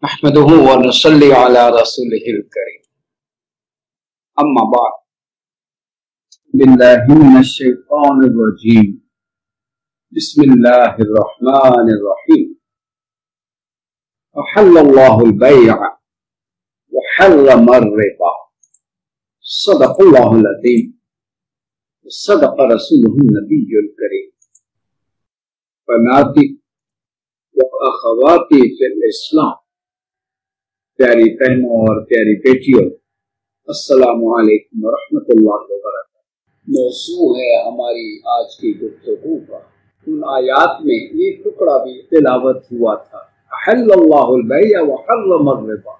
نحمده ونصلي على رسوله الكريم اما بعد بالله من الشيطان الرجيم بسم الله الرحمن الرحيم وحل الله البيع وحرم الربا صدق الله العظيم وصدق رسوله النبي الكريم بناتي واخواتي في الاسلام، پیاری بہنوں اور پیاری بیٹیوں، السلام علیکم ورحمۃ اللہ وبرکاتہ۔ موضوع ہے ہماری آج کی گفتگو کا، ان آیات میں یہ ٹکڑا بھی تلاوت ہوا تھا، احل اللہ البیع وحرم الربا،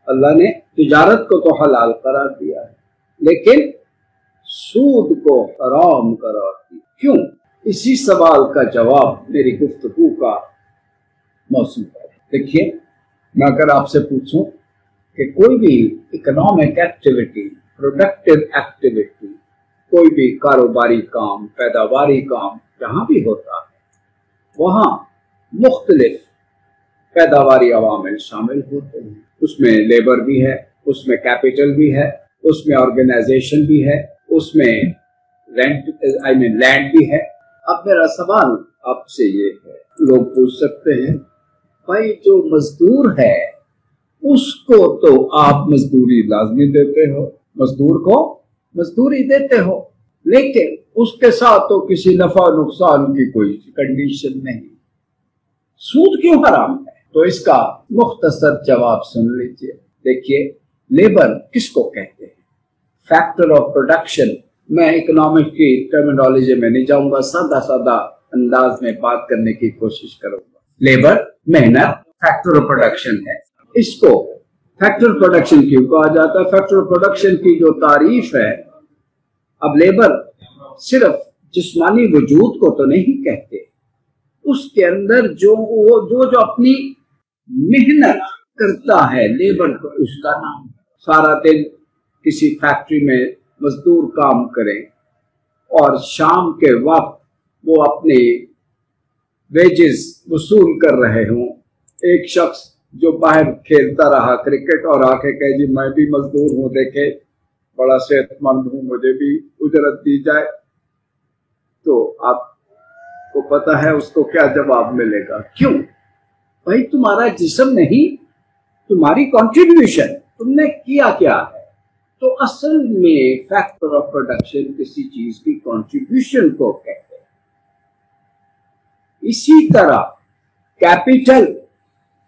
اللہ نے تجارت کو تو حلال قرار دیا ہے لیکن سود کو حرام قرار دیا، کیوں؟ اسی سوال کا جواب میری گفتگو کا موضوع ہے۔ دیکھیے، میں اگر آپ سے پوچھوں کہ کوئی بھی اکنامک ایکٹیویٹی، پروڈکٹیو ایکٹیویٹی، کوئی بھی کاروباری کام، پیداواری کام جہاں بھی ہوتا ہے وہاں مختلف پیداواری عوامل شامل ہوتے ہیں، اس میں لیبر بھی ہے، اس میں کیپٹل بھی ہے، اس میں آرگنائزیشن بھی ہے، اس میں لینڈ بھی ہے۔ اب میرا سوال آپ سے یہ ہے، لوگ پوچھ سکتے ہیں بھائی جو مزدور ہے اس کو تو آپ مزدوری لازمی دیتے ہو، مزدور کو مزدوری دیتے ہو، لیکن اس کے ساتھ تو کسی نفع نقصان کی کوئی کنڈیشن نہیں، سود کیوں حرام ہے؟ تو اس کا مختصر جواب سن لیجئے۔ دیکھیے، لیبر کس کو کہتے ہیں؟ Factor of production. میں اکنامک کی ٹرمینالوجی میں نہیں جاؤں گا، سادہ انداز میں بات کرنے کی کوشش کروں گا۔ لیبر محنت فیکٹر آف پروڈکشن ہے، اس کو فیکٹر پروڈکشن کیوں کہا جاتا ہے؟ فیکٹر پروڈکشن کی جو تعریف ہے، اب لیبر صرف جسمانی وجود کو تو نہیں کہتے، اس کے اندر جو اپنی محنت کرتا ہے لیبر کو، اس کا نام۔ سارا دن کسی فیکٹری میں مزدور کام کریں اور شام کے وقت وہ اپنے ویجز وصول کر رہے ہوں، ایک شخص جو باہر کھیلتا رہا کرکٹ اور آ کے کہے جی میں بھی مزدور ہوں، دیکھے بڑا صحت مند ہوں، مجھے بھی اجرت دی جائے، تو آپ کو پتہ ہے اس کو کیا جواب ملے گا؟ کیوں؟ بھائی تمہارا جسم نہیں، تمہاری کنٹریبیوشن، تم نے کیا کیا ہے؟ تو اصل میں فیکٹر آف پروڈکشن کسی چیز کی کنٹریبیوشن کو کہتے ہیں۔ اسی طرح کیپٹل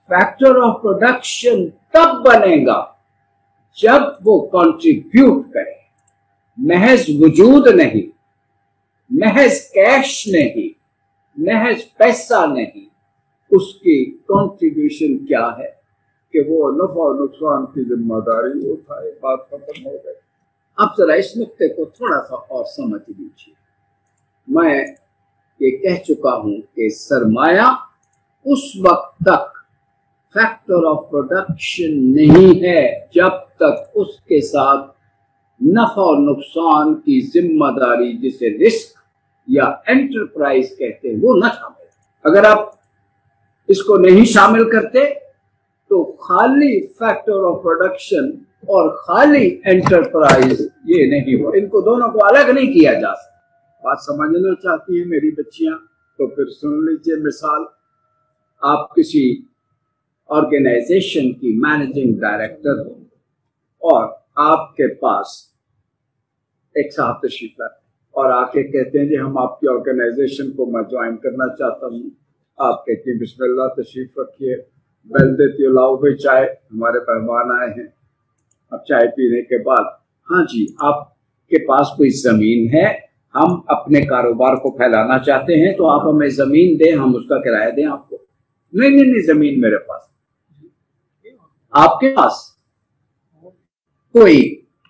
فیکٹر آف پروڈکشن تب بنے گا جب وہ کنٹریبیوٹ کرے، محض وجود نہیں، محض کیش نہیں، محض پیسہ نہیں، اس کی کنٹریبیوشن کیا ہے کہ وہ نفع و نقصان کی ذمہ داری اٹھائے۔ بات ختم ہو گئی۔ اب ذرا اس نقطے کو تھوڑا سا اور سمجھ لیجیے۔ میں یہ کہہ چکا ہوں کہ سرمایہ اس وقت تک فیکٹر آف پروڈکشن نہیں ہے جب تک اس کے ساتھ نفع و نقصان کی ذمہ داری، جسے رسک یا انٹرپرائز کہتے ہیں، وہ نہ شامل۔ اگر آپ اس کو نہیں شامل کرتے تو خالی فیکٹر آف پروڈکشن اور خالی انٹرپرائز یہ نہیں ہو، ان کو دونوں کو الگ نہیں کیا جا سکتا۔ بات سمجھنا چاہتی ہیں میری بچیاں تو پھر سن لیجیے۔ مثال، آپ کسی آرگنائزیشن کی مینیجنگ ڈائریکٹر ہو اور آپ کے پاس ایک صاحب تشریف لاتے اور آ کے کہتے ہیں جی ہم آپ کی آرگنائزیشن کو میں جوائن کرنا چاہتا ہوں۔ آپ کہتے ہیں بسم اللہ، تشریف رکھیے، بیل دیتی ہو، لاؤ بھائی چائے، ہمارے مہمان آئے ہیں۔ اب چائے پینے کے بعد، ہاں جی آپ کے پاس کوئی زمین ہے، ہم اپنے کاروبار کو پھیلانا چاہتے ہیں تو آپ ہمیں زمین دیں، ہم اس کا کرایہ دیں آپ کو۔ نہیں، زمین میرے پاس۔ آپ کے پاس کوئی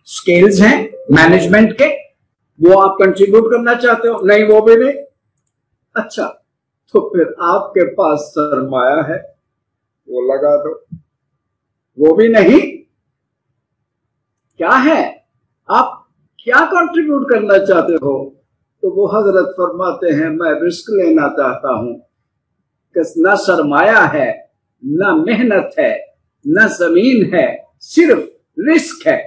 سکیلز ہیں مینجمنٹ کے، وہ آپ کنٹریبیوٹ کرنا چاہتے ہو؟ نہیں، وہ بھی نہیں۔ اچھا، تو پھر آپ کے پاس سرمایہ ہے، وہ لگا دو۔ وہ بھی نہیں۔ کیا ہے؟ آپ کیا کنٹریبیوٹ کرنا چاہتے ہو؟ تو وہ حضرت فرماتے ہیں میں رسک لینا چاہتا ہوں کہ نہ سرمایہ ہے، نہ محنت ہے، न जमीन है, सिर्फ रिस्क है,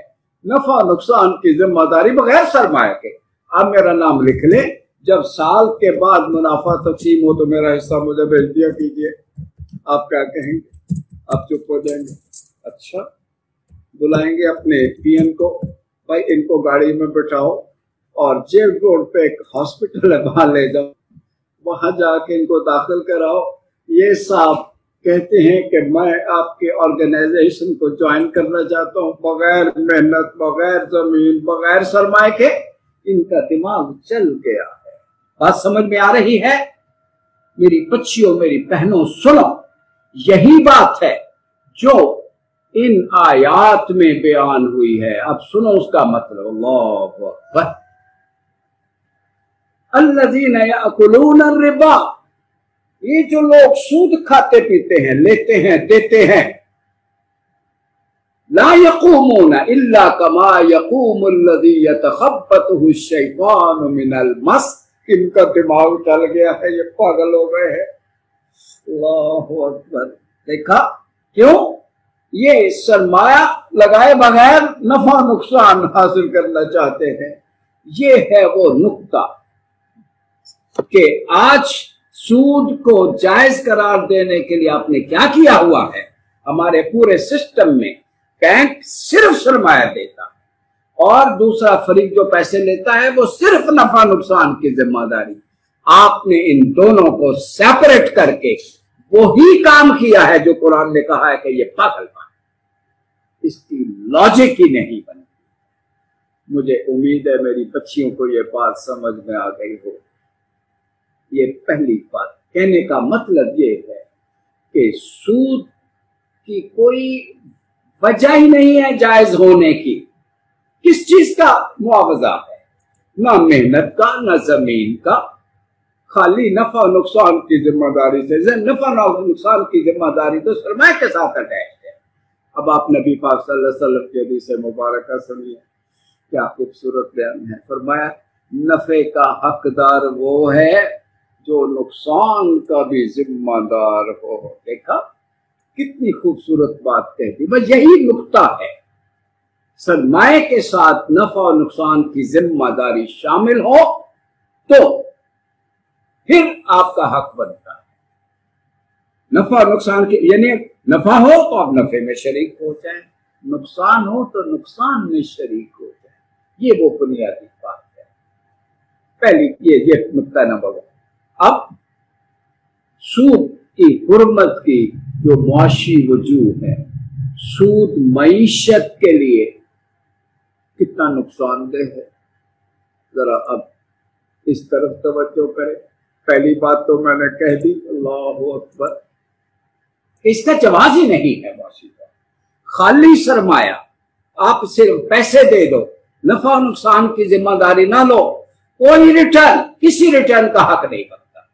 नफा नुकसान की जिम्मेदारी बगैर सरमाया के। आप मेरा नाम लिख ले, जब साल के बाद मुनाफा तकसीम हो तो मेरा हिस्सा मुझे भेज दिया कीजिए। आप क्या कहेंगे? आप चुप हो जाएंगे? अच्छा, बुलाएंगे अपने पीएम को, भाई इनको गाड़ी में बिठाओ और जेल रोड पे एक हॉस्पिटल है, वहां ले जाओ, वहां जाके इनको दाखिल कराओ। ये साहब कहते हैं कि मैं आपके ऑर्गेनाइजेशन को ज्वाइन करना चाहता हूं, बगैर मेहनत, बगैर जमीन, बगैर सरमाए के इनका दिमाग चल गया है। बात समझ में आ रही है? मेरी बच्चियों, मेरी बहनों, सुनो, यही बात है जो इन आयात में बयान हुई है। अब सुनो उसका मतलब। अल्लाहु अकबर। अल्लज़ीना यअकुलूना रिबा, ये जो लोग सूद खाते पीते हैं, लेते हैं, देते हैं, ला यक़ूमूना इल्ला कमा यक़ूमुल्लज़ी यतख़ब्बतहु शैतानु मिनल मस। इनका दिमाग चल गया है, ये पागल हो गए हैं। अल्लाहु अकबर। देखा क्यों? ये सरमाया लगाए बगैर नफा नुकसान हासिल करना चाहते हैं। ये है वो नुक्ता कि आज सूद को जायज करार देने के लिए आपने क्या किया हुआ है। हमारे पूरे सिस्टम में बैंक सिर्फ सरमाया देता है और दूसरा फरीक जो पैसे लेता है वो सिर्फ नफा नुकसान की जिम्मेदारी। आपने इन दोनों को सेपरेट करके वही काम किया है जो कुरान ने कहा है कि ये पागलपन, इसकी लॉजिक ही नहीं बनी। मुझे उम्मीद है मेरी बच्चियों को ये बात समझ में आ गई हो। ये पहली बात। कहने का मतलब ये है कि सूद की कोई वजह ही नहीं है जायज होने की। किस चीज का मुआवजा है? ना मेहनत का, ना जमीन का, खाली नफा नुकसान की जिम्मेदारी से। नफा नुकसान की जिम्मेदारी तो सरमाए के साथ अटैच है। अब आप नबी पाक सल्लल्लाहु अलैहि वसल्लम के हदीस मुबारक सुनिए, क्या खूबसूरत बयान है। फरमाया, नफे का हकदार वो है जो नुकसान का भी जिम्मेदार हो। देखा कितनी खूबसूरत बात कहती। बस यही नुक्ता है, सरमाए के साथ नफा और नुकसान की जिम्मेदारी शामिल हो तो फिर आपका हक बनता है। नफा और नुकसान के, यानी नफा हो तो आप नफे में शरीक हो जाए, नुकसान हो तो नुकसान में शरीक हो जाए। ये वो बुनियादी बात है। पहली ये नुक्ता नंबर 1। अब सूद की हुर्मत की जो मुआशी वजूह है, सूद मईशत के लिए कितना नुकसानदेह है, जरा अब इस तरफ तवज्जो करें। पहली बात तो मैंने कह दी, अल्लाहु अकबर, इसका जवाब ही नहीं है मुआशी का। खाली सरमाया, आप सिर्फ पैसे दे दो, नफा नुकसान की जिम्मेदारी ना लो, कोई रिटर्न, किसी रिटर्न का हक नहीं बनता।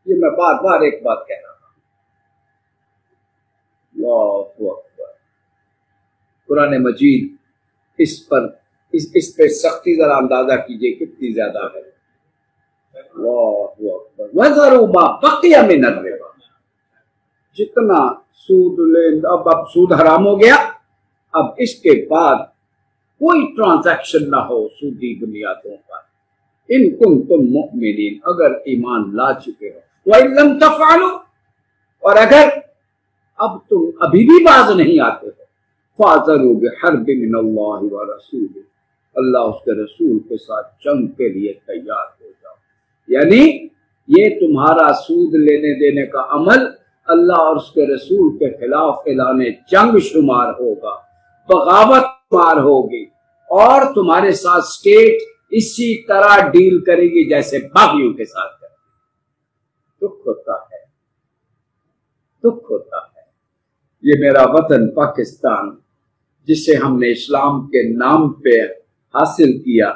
ये मैं बार बार एक बात कह रहा हूं। अल्लाहु अकबर। कुरान मजीद इस पे सख्ती जरा अंदाजा कीजिए कितनी ज्यादा है। अल्लाहु अकबर। वज़रू मा बक़िया मिनर रिबा, जितना सूद ले, अब सूद हराम हो गया, अब इसके बाद कोई ट्रांजैक्शन ना हो सूदी बुनियादों पर। इन कुंतुम मुमिनीन, अगर ईमान ला चुके हो, व इन लम तफ़अलू, और अगर अब तुम अभी भी बाज नहीं आते हो, फ़ाज़रू बिहर्बिन मिनल्लाहि व रसूलिही, अल्लाह उसके रसूल के साथ जंग के लिए तैयार हो जाओ। यानी ये तुम्हारा सूद लेने देने का अमल अल्लाह और उसके रसूल के खिलाफ ऐलाने जंग शुमार होगा, बगावत शुमार होगी, और तुम्हारे साथ स्टेट इसी तरह डील करेगी जैसे बागियों के साथ करती। दुख होता है, दुख होता है। ये मेरा वतन पाकिस्तान, जिसे हमने इस्लाम के नाम पे हासिल किया,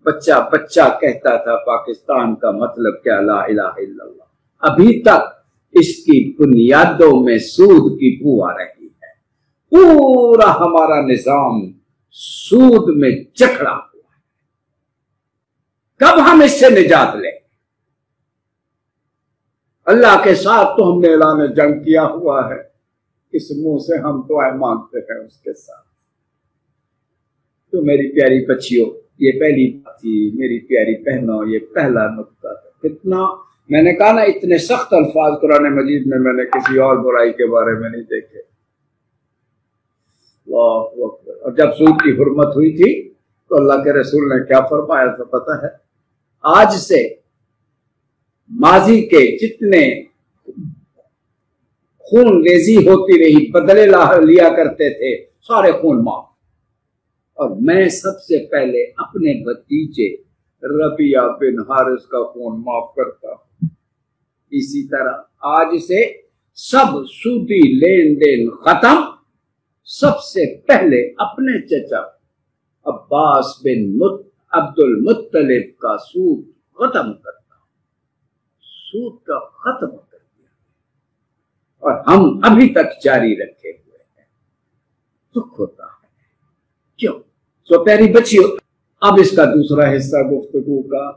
बच्चा बच्चा कहता था पाकिस्तान का मतलब क्या, ला इलाहा इल्लल्लाह। अभी तक इसकी बुनियादों में सूद की बू आ रही है। पूरा हमारा निजाम सूद में जकड़ा हुआ है। कब हम इससे निजात लें? अल्लाह के साथ तो हमने ऐलान जंग किया हुआ है, किस मुंह से हम दुआएं मांगते हैं उसके साथ। तो मेरी प्यारी बच्चियों, ये पहली बात थी। मेरी प्यारी बहनों, ये पहला नुक्ता था। कितना मैंने कहा ना, इतने सख्त अल्फाज कुरान मजीद में मैंने किसी और बुराई के बारे में नहीं देखे। और जब सूद की हुर्मत हुई थी तो अल्लाह के रसूल ने क्या फरमाया था पता है? आज से माजी के जितने खून रेजी होती रही, बदले लिया करते थे, सारे खून माफ। और मैं सबसे पहले अपने भतीजे रबिया बिन हारिस का खून माफ करता हूं। इसी तरह आज से सब सूदी लेन देन खत्म। सबसे पहले अपने चचा अब्बास बिन अब्दुल मुत्तलिब का सूद खत्म करता हूं। सूद का खत्म कर दिया और हम अभी तक जारी रखे हुए हैं। दुख होता है। क्यों? तो प्यारी बच्चियों, अब इसका दूसरा हिस्सा गुफ्तगू का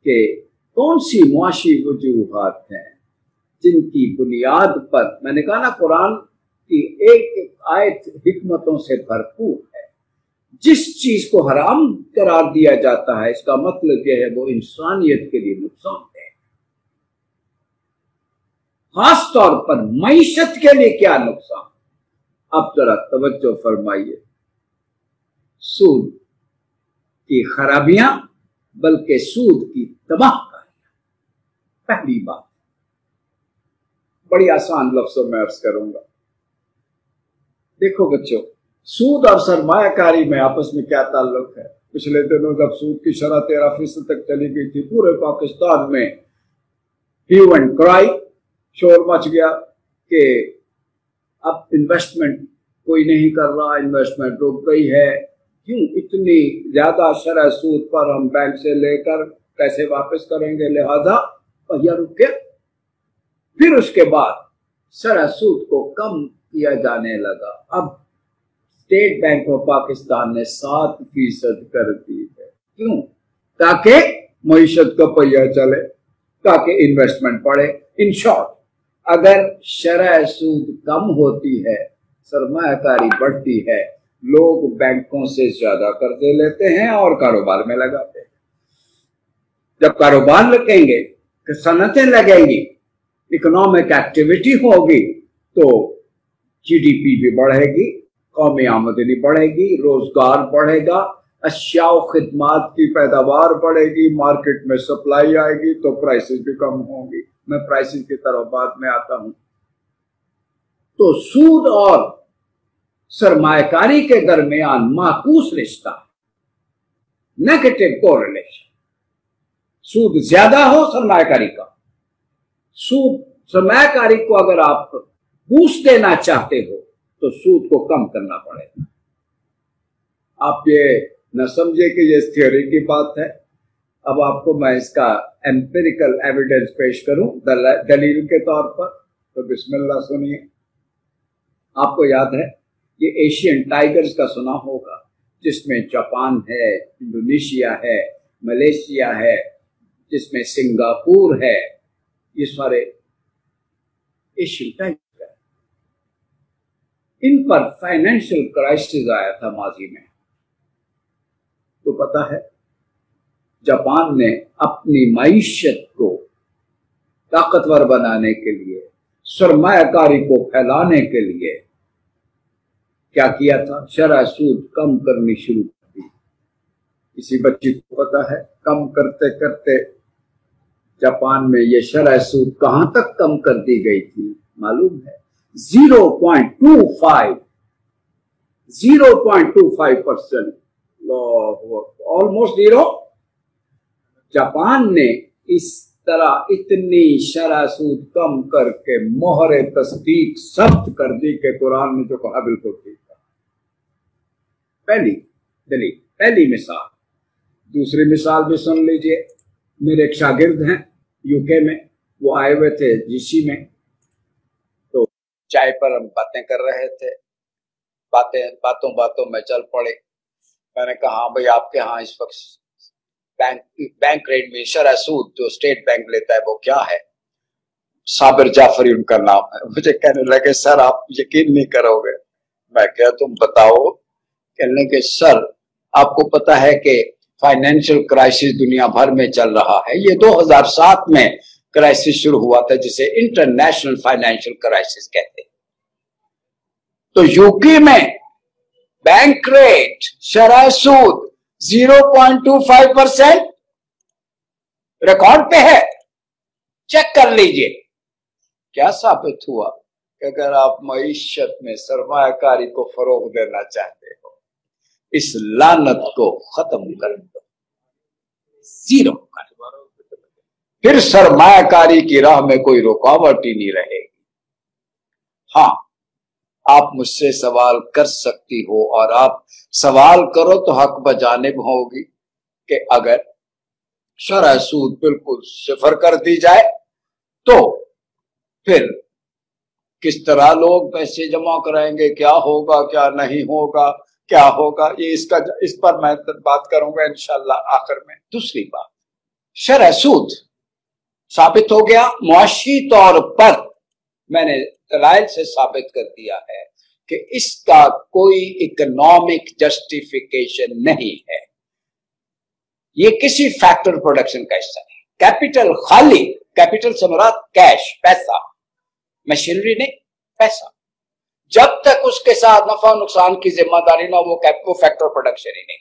कि कौन सी मुआशी वजूहात हैं जिनकी बुनियाद पर, मैंने कहा ना, कुरान की एक एक आयत हिकमतों से भरपूर है। जिस चीज को हराम करार दिया जाता है, इसका मतलब यह है वो इंसानियत के लिए नुकसान है। खास तौर पर मईशत के लिए क्या नुकसान। अब जरा तवज्जो फरमाइए। सूद की खराबियां, बल्कि सूद की तबाहकारियां। पहली बात बड़ी आसान लफ्जों में अर्ज करूंगा। देखो बच्चों, सूद और सरमायाकारी में आपस में क्या ताल्लुक है? पिछले दिनों जब सूद की शरह 13% तक चली गई थी, पूरे पाकिस्तान में ह्यू एंड क्राई, शोर मच गया कि अब इन्वेस्टमेंट कोई नहीं कर रहा, इन्वेस्टमेंट रुक गई है। क्यों इतनी ज्यादा शरह सूद पर हम बैंक से लेकर पैसे वापस करेंगे, लिहाजा पहिया रुक गया। फिर उसके बाद शरह सूद को कम किया जाने लगा। अब स्टेट बैंक ऑफ पाकिस्तान ने 7% कर दी है। क्यों? ताकि मईशत का पहिया चले, ताकि इन्वेस्टमेंट बढ़े। इन शॉर्ट, अगर शरह सूद कम होती है, सरमायाकारी बढ़ती है, लोग बैंकों से ज्यादा कर्जे लेते हैं और कारोबार में लगाते हैं। जब कारोबार लगेंगे, सनतें लगेंगी, इकोनॉमिक एक्टिविटी होगी, तो जीडीपी भी बढ़ेगी, कौमी आमदनी बढ़ेगी, रोजगार बढ़ेगा, अशिया और खिदमात की पैदावार बढ़ेगी, मार्केट में सप्लाई आएगी, तो प्राइसेस भी कम होंगी। मैं प्राइसेस की तरफ बाद में आता हूं। तो सूद और सरमायाकारी के दरमियान माकूस रिश्ता, नेगेटिव कोरिलेशन। सूद ज्यादा हो सरमायाकारी का, सूद सरमायाकारी को अगर आप बूस्ट देना चाहते हो तो सूद को कम करना पड़ेगा। आप ये न समझे कि ये थ्योरी की बात है। अब आपको मैं इसका एम्पिरिकल एविडेंस पेश करूं दलील के तौर पर, तो बिस्मिल्लाह सुनिए। आपको याद है ये एशियन टाइगर्स का सुना होगा, जिसमें जापान है, इंडोनेशिया है, मलेशिया है, जिसमें सिंगापुर है। ये सारे एशियन टाइगर, इन पर फाइनेंशियल क्राइसिस आया था माजी में। तो पता है जापान ने अपनी मईशत को ताकतवर बनाने के लिए, सरमायाकारी को फैलाने के लिए क्या किया था? शरह सूद कम करनी शुरू कर दी। किसी बच्ची को पता है, कम करते करते जापान में ये शरह सूद कहां तक कम कर दी गई थी मालूम है? 0.25%, 0.25%, ऑलमोस्ट जीरो। जापान ने इस तरह इतनी शरह सूद कम करके मोहरे तस्दीक सख्त कर दी कि कुरान ने जो कहा बिल्कुल ठीक था। पहली दलील, पहली मिसाल। दूसरी मिसाल भी सुन लीजिए। मेरे एक शागिर्द हैं यूके में, वो आए हुए थे जीसी में, तो चाय पर हम बातें कर रहे थे। बातों बातों में चल पड़े। मैंने कहा हाँ भाई, आपके यहाँ इस वक्त बैंक रेट में शरह सूद जो स्टेट बैंक लेता है वो क्या है? साबिर जाफरी उनका नाम है, मुझे कहने लगे सर आप यकीन नहीं करोगे। मैं क्या, तुम बताओ। कहने लगे सर आपको पता है कि फाइनेंशियल क्राइसिस दुनिया भर में चल रहा है, ये 2007 में क्राइसिस शुरू हुआ था जिसे इंटरनेशनल फाइनेंशियल क्राइसिस कहते हैं। तो यूके में बैंक रेट शरह सूद 0.25% रिकॉर्ड पे है, चेक कर लीजिए। क्या साबित हुआ कि अगर आप मईशत में सरमायाकारी को फरोग देना चाहते हो, इस लानत को खत्म कर दो, जीरो कर दो, फिर सरमायाकारी की राह में कोई रुकावट ही नहीं रहेगी। हाँ, आप मुझसे सवाल कर सकती हो और आप सवाल करो तो हक बजानिब होगी कि अगर शरह सूद बिल्कुल सिफर कर दी जाए तो फिर किस तरह लोग पैसे जमा कराएंगे, क्या होगा क्या नहीं होगा, क्या होगा, ये इस पर मैं बात करूंगा इंशाल्लाह आखिर में। दूसरी बात, शरह सूद साबित हो गया मुआशी तौर पर, मैंने दलाइल से साबित कर दिया है कि इसका कोई इकोनॉमिक जस्टिफिकेशन नहीं है, ये किसी फैक्टर प्रोडक्शन का हिस्सा नहीं। कैपिटल खाली, कैपिटल से मुराद कैश, पैसा, मशीनरी नहीं, पैसा। जब तक उसके साथ नफा नुकसान की जिम्मेदारी ना वो फैक्टर प्रोडक्शन ही नहीं।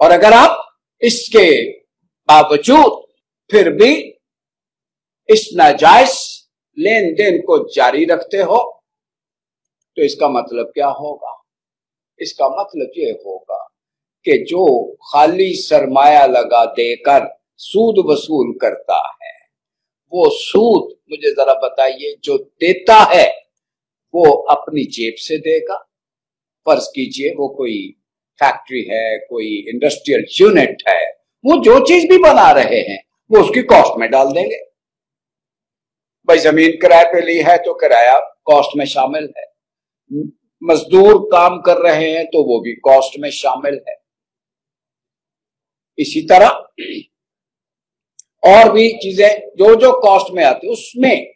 और अगर आप इसके बावजूद फिर भी इस नाजायज लेन देन को जारी रखते हो तो इसका मतलब क्या होगा? इसका मतलब ये होगा कि जो खाली सरमाया लगा देकर सूद वसूल करता है, वो सूद मुझे जरा बताइए जो देता है वो अपनी जेब से देगा। फर्ज कीजिए वो कोई फैक्ट्री है, कोई इंडस्ट्रियल यूनिट है, वो जो चीज भी बना रहे हैं वो उसकी कॉस्ट में डाल देंगे। भाई जमीन किराए पे ली है तो किराया कॉस्ट में शामिल है, मजदूर काम कर रहे हैं तो वो भी कॉस्ट में शामिल है। इसी तरह और भी चीजें जो जो कॉस्ट में आती, उसमें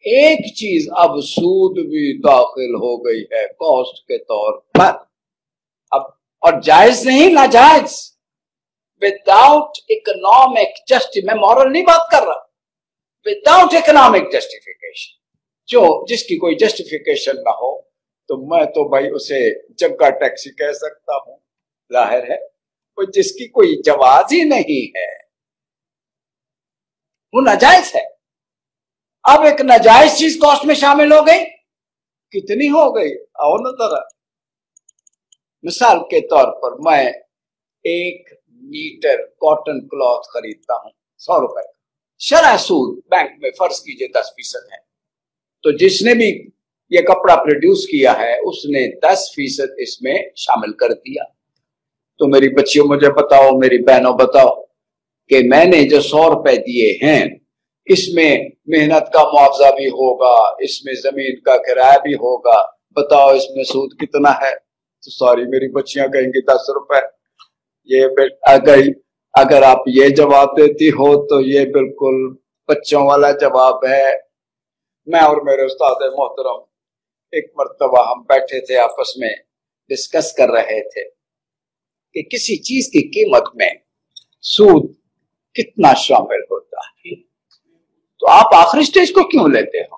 एक चीज अब सूद भी दाखिल हो गई है कॉस्ट के तौर पर। अब और जायज नहीं, नाजायज, विदाउट इकोनॉमिक जस्टिफिकेशन, मैं मॉरल नहीं बात कर रहा, विदाउट इकोनॉमिक जस्टिफिकेशन, जो जिसकी कोई जस्टिफिकेशन ना हो तो मैं तो भाई उसे जग्गा टैक्सी कह सकता हूं, जाहिर है। कोई जिसकी कोई जवाज ही नहीं है वो नाजायज है। अब एक नाजायज चीज कॉस्ट में शामिल हो गई, कितनी हो गई आओ ना जरा। मिसाल के तौर पर मैं 1 मीटर कॉटन क्लॉथ खरीदता हूं 100 रुपए का, शरह सूद बैंक में फर्ज कीजिए 10% है, तो जिसने भी ये कपड़ा प्रोड्यूस किया है उसने 10% इसमें शामिल कर दिया। तो मेरी बच्चियों मुझे बताओ, मेरी बहनों बताओ कि मैंने जो 100 रुपए दिए हैं इसमें मेहनत का मुआवजा भी होगा, इसमें जमीन का किराया भी होगा, बताओ इसमें सूद कितना है? तो सारी मेरी बच्चियां कहेंगी 10 रुपए। ये अगर आप ये जवाब देती हो तो ये बिल्कुल बच्चों वाला जवाब है। मैं और मेरे उस्ताद मोहतरम एक मर्तबा हम बैठे थे, आपस में डिस्कस कर रहे थे कि किसी चीज की कीमत में सूद कितना शामिल होता है। तो आप आखिरी स्टेज को क्यों लेते हो?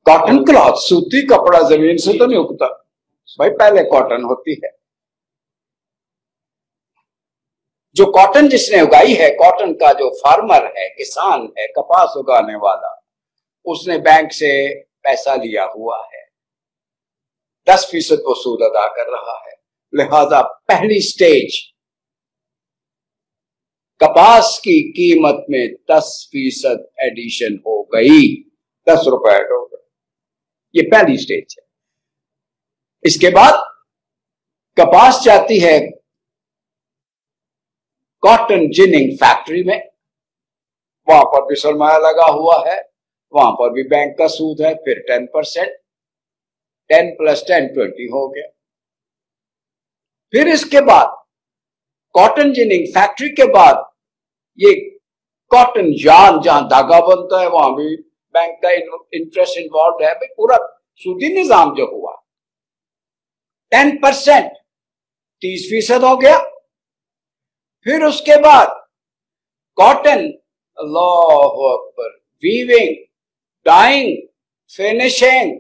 कॉटन क्लॉथ, सूती कपड़ा जमीन से तो नहीं उगता भाई, पहले कॉटन होती है। जो कॉटन जिसने उगाई है, कॉटन का जो फार्मर है, किसान है, कपास उगाने वाला, उसने बैंक से पैसा लिया हुआ है, 10% वो सूद अदा कर रहा है। लिहाजा पहली स्टेज कपास की कीमत में 10% एडिशन हो गई, 10 रुपए ऐड हो गए, ये पहली स्टेज है। इसके बाद कपास जाती है कॉटन जिनिंग फैक्ट्री में, वहां पर भी सरमाया लगा हुआ है, वहां पर भी बैंक का सूद है, फिर 10%, 10 + 10 20 हो गया। फिर इसके बाद कॉटन जिनिंग फैक्ट्री के बाद ये कॉटन यार्न, जहां धागा बनता है वहां भी बैंक का इंटरेस्ट इन्वॉल्व है। भाई पूरा सूदी निजाम जो हुआ 10%, 30% हो गया। फिर उसके बाद कॉटन, अल्लाह अकबर, वीविंग, डाइंग, फिनिशिंग,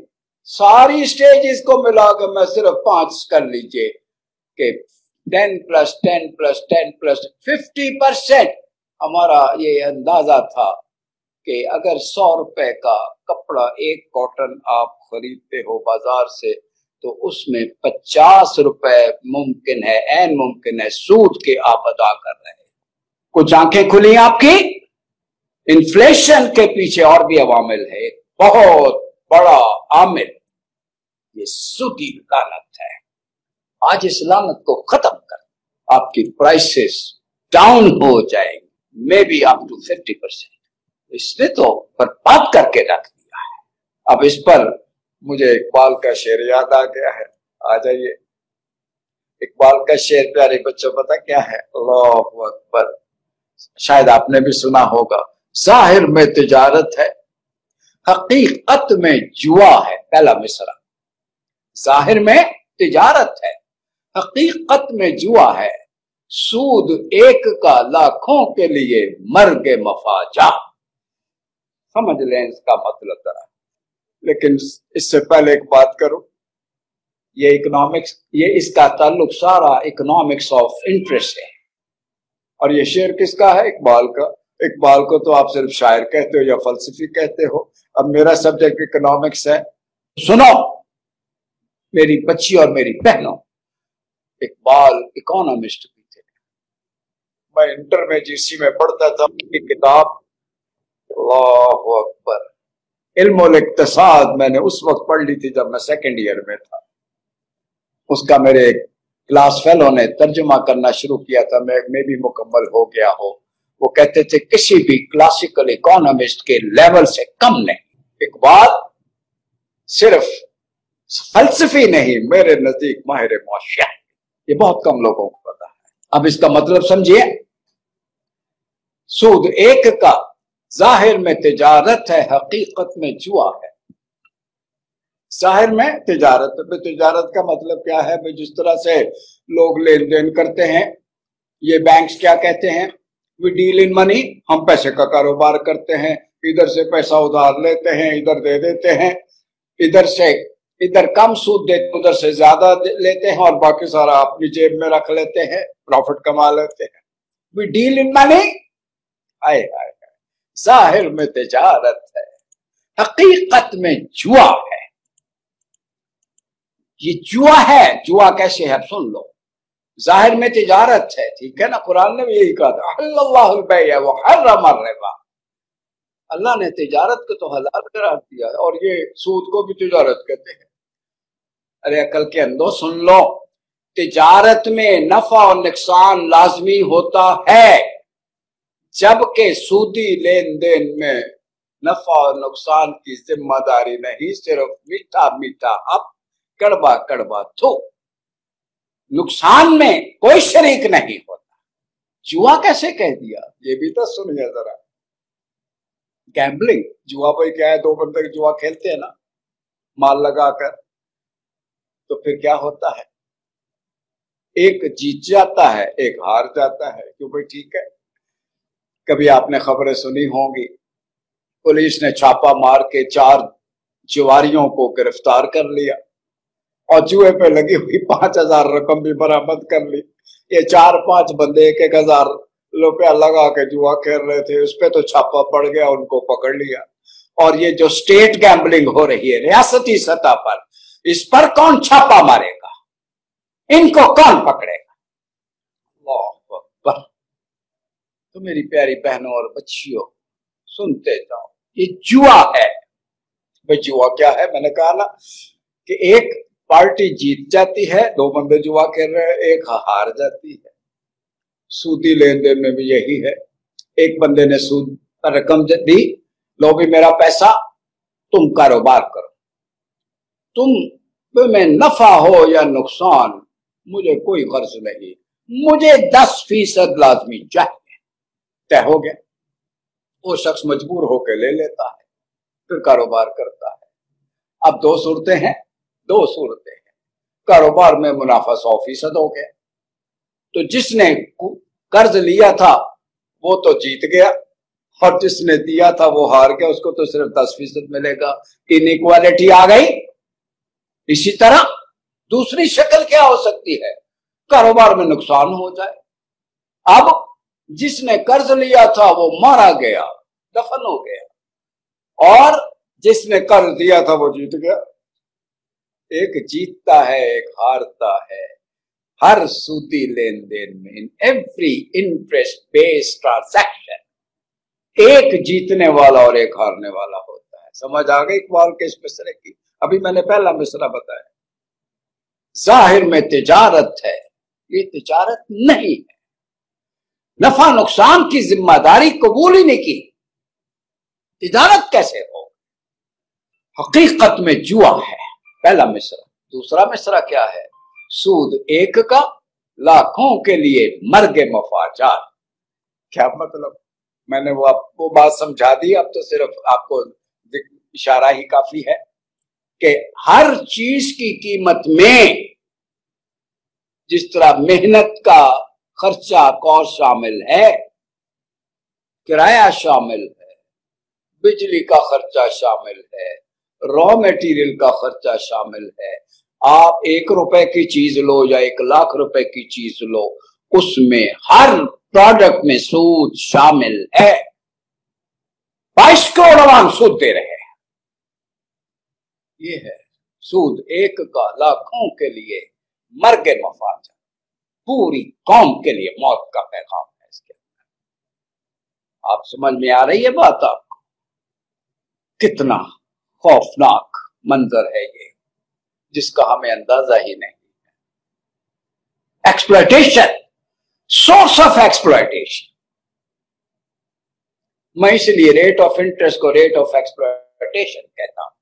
सारी स्टेजेस को मिलाकर मैं सिर्फ 5 कर लीजिए कि 10 + 10 + 10 + 50%। हमारा ये अंदाजा था कि अगर 100 रुपए का कपड़ा एक कॉटन आप खरीदते हो बाजार से, तो उसमें 50 रुपए मुमकिन है, ऐन मुमकिन है, सूद के आप अदा कर रहे हैं। कुछ आंखें खुली आपकी। इन्फ्लेशन के पीछे और भी अवामिल है, बहुत बड़ा आमिल ये सूदी लानत है। आज इस लानत को खत्म कर, आपकी प्राइसेस डाउन हो जाएंगी, मे बी अप टू 50%। इसने तो बर्बाद करके रख दिया है। अब इस पर मुझे इकबाल का शेर याद आ गया है, आ जाइए। इकबाल का शेर प्यारे बच्चों पता क्या है? अल्लाहु अकबर, शायद आपने भी सुना होगा। जाहिर में तिजारत है, हकीकत में जुआ है। पहला मिसरा, जाहिर में तिजारत है, हकीकत में जुआ है, सूद एक का लाखों के लिए मर्ग मफाजा। समझ लें इसका मतलब जरा। लेकिन इससे पहले एक बात करूं, ये इकोनॉमिक्स, ये इसका ताल्लुक सारा इकोनॉमिक्स ऑफ इंटरेस्ट है। और ये शेर किसका है? इकबाल का। इकबाल को तो आप सिर्फ शायर कहते हो या फलसफी कहते हो। अब मेरा सब्जेक्ट इकोनॉमिक्स है। सुनो मेरी बच्ची और मेरी बहनों, इकबाल इकोनॉमिस्ट भी थे। मैं इंटर में जीसी में पढ़ता था, उनकी किताब अल्लाहु अकबर इल्मुल इक्तिसाद मैंने उस वक्त पढ़ ली थी जब मैं सेकंड ईयर में था। उसका मेरे क्लास फेलो ने तर्जुमा करना शुरू किया था, मैं भी मुकम्मल हो गया हो। वो कहते थे किसी भी क्लासिकल इकोनॉमिस्ट के लेवल से कम नहीं। इकबाल सिर्फ फलसफी नहीं, मेरे नजदीक माहिर मुआशरा। ये बहुत कम लोगों को पता है। अब इसका मतलब समझिए, सूद एक का, जाहिर में तिजारत है, हकीकत में जुआ है। जाहिर में तिजारत, तिजारत का मतलब क्या है भाई? जिस तरह से लोग लेन देन करते हैं, ये बैंक्स क्या कहते हैं? वी डील इन मनी, हम पैसे का कारोबार करते हैं। इधर से पैसा उधार लेते हैं, इधर दे देते हैं, इधर कम सूद देते, उधर से ज्यादा लेते हैं और बाकी सारा अपनी जेब में रख लेते हैं, प्रॉफिट कमा लेते हैं। We deal in money. आए आए, जाहिर में तिजारत है, हकीकत में जुआ है। ये जुआ है। जुआ कैसे है सुन लो। जाहिर में तिजारत है, ठीक है ना? कुरान ने भी यही कहा था, अल्लाहुल बैअ व हर्रमर रिबा। अल्लाह ने तिजारत को तो हलाल करार दिया है, और ये सूद को भी तिजारत कहते हैं। अरे अकल के अंदो सुन लो, तिजारत में नफा और नुकसान लाजमी होता है, जबकि सूदी लेन देन में नफा और नुकसान की जिम्मेदारी नहीं, सिर्फ मीठा मीठा अप, कड़वा कड़वा थू। नुकसान में कोई शरीक नहीं होता। जुआ कैसे कह दिया? ये भी तो सुनिए जरा। गैम्बलिंग, जुआ भाई क्या है? दो बंदे जुआ खेलते हैं ना, माल लगाकर, तो फिर क्या होता है? एक जीत जाता है, एक हार जाता है। क्यों भाई? ठीक है। कभी आपने खबरें सुनी होंगी, पुलिस ने छापा मार के 4 जुआरियों को गिरफ्तार कर लिया और जुए पे लगी हुई 5,000 रकम भी बरामद कर ली। ये 4-5 बंदे 1,000 रुपया लगा के जुआ खेल रहे थे, उस पे तो छापा पड़ गया, उनको पकड़ लिया। और ये जो स्टेट गैम्बलिंग हो रही है रियासती सतह पर, इस पर कौन छापा मारेगा? इनको कौन पकड़ेगा? तो मेरी प्यारी बहनों और बच्चियों सुनते जाओ, ये जुआ है। भाई जुआ क्या है? मैंने कहा ना कि एक पार्टी जीत जाती है, 2 बंदे जुआ खेल रहे हैं, एक हार जाती है। सूदी लेन देन में भी यही है। एक बंदे ने सूद पर रकम दी, लो भी मेरा पैसा, तुम कारोबार करो, तुम में नफा हो या नुकसान मुझे कोई गर्ज नहीं, मुझे 10% लाजमी चाहिए। तय हो गया। वो शख्स मजबूर होकर ले लेता है, फिर कारोबार करता है। अब दो सूरतें हैं। कारोबार में मुनाफा 100% हो गया, तो जिसने कर्ज लिया था वो तो जीत गया, और जिसने दिया था वो हार गया, उसको तो सिर्फ 10% मिलेगा। इनइक्वालिटी आ गई। इसी तरह दूसरी शक्ल क्या हो सकती है, कारोबार में नुकसान हो जाए, अब जिसने कर्ज लिया था वो मारा गया, दफन हो गया, और जिसने कर्ज दिया था वो जीत गया। एक जीतता है, एक हारता है हर सूदी लेन देन में। In every interest based transaction एक जीतने वाला और एक हारने वाला होता है। समझ आ गई इकबाल के इस मिसरे की? अभी मैंने पहला मिसरा बताया, जाहिर में तिजारत है, ये तिजारत नहीं है। नफा नुकसान की जिम्मेदारी कबूल ही नहीं की, तिजारत कैसे हो? हकीकत में जुआ है, पहला मिसरा। दूसरा मिसरा क्या है? सूद एक का, लाखों के लिए मर्गे मफाजात। क्या मतलब? मैंने वो बात समझा दी, अब तो सिर्फ आपको इशारा ही काफी है कि हर चीज की कीमत में जिस तरह मेहनत का खर्चा कॉस्ट शामिल है, किराया शामिल है, बिजली का खर्चा शामिल है, रॉ मटेरियल का खर्चा शामिल है। आप 1 रुपए की चीज लो या 1 लाख रुपए की चीज लो, उसमें हर प्रोडक्ट में सूद शामिल है। 22 करोड़ अवाम सूद दे रहे हैं। ये है सूद एक का, लाखों के लिए मर्गे मफाजा, पूरी कौम के लिए मौत का पैगाम है इसके अंदर। आप समझ में आ रही है बात आपको? कितना खौफनाक मंजर है ये, जिसका हमें अंदाजा ही नहीं है। Exploitation, source of exploitation. मैं इसलिए रेट ऑफ इंटरेस्ट को रेट ऑफ एक्सप्लॉयटेशन कहता हूं।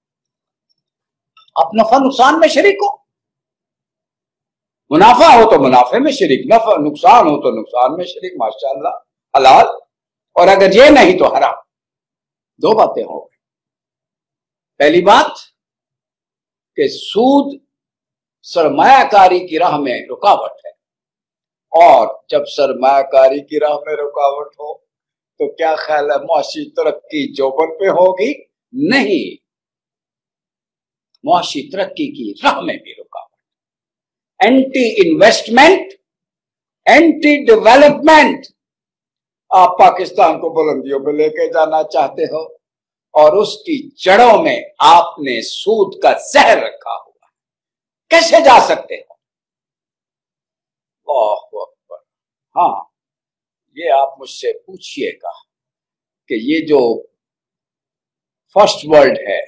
आप नफा नुकसान में शरीक हो, मुनाफा हो तो मुनाफे में शरीक, नफा नुकसान हो तो नुकसान में शरीक, माशाअल्लाह हलाल, और अगर ये नहीं तो हराम। दो बातें हो गई। पहली बात कि सूद सरमायाकारी की राह में रुकावट है, और जब सरमायाकारी की राह में रुकावट हो तो क्या ख्याल है मुआशी तरक्की जोबन पे होगी? नहीं, मुआशी तरक्की की राह में भी रुकावट। Anti investment, anti development. आप पाकिस्तान को बुलंदियों पे लेके जाना चाहते हो और उसकी जड़ों में आपने सूद का जहर रखा हुआ है, कैसे जा सकते हो? वाह अकबर। हाँ, ये आप मुझसे पूछिएगा कि ये जो फर्स्ट वर्ल्ड है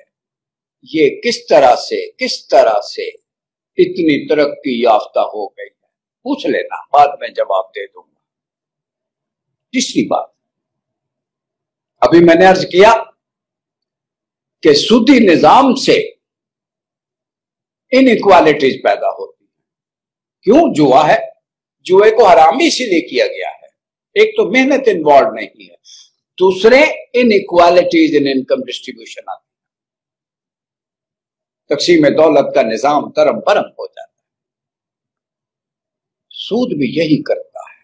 ये किस तरह से इतनी तरक्की याफ्ता हो गई है, पूछ लेना, बाद में जवाब दे दूंगा। तीसरी बात, अभी मैंने अर्ज किया कि सूदी निजाम से इनइक्वालिटीज पैदा होती है। क्यों? जुआ है। जुए को हराम भी इसीलिए किया गया है, एक तो मेहनत इन्वॉल्व नहीं है, दूसरे इनइक्वालिटीज इन इनकम डिस्ट्रीब्यूशन आती है, तकसीम दौलत का निजाम तरम परम हो जाता है। सूद भी यही करता है।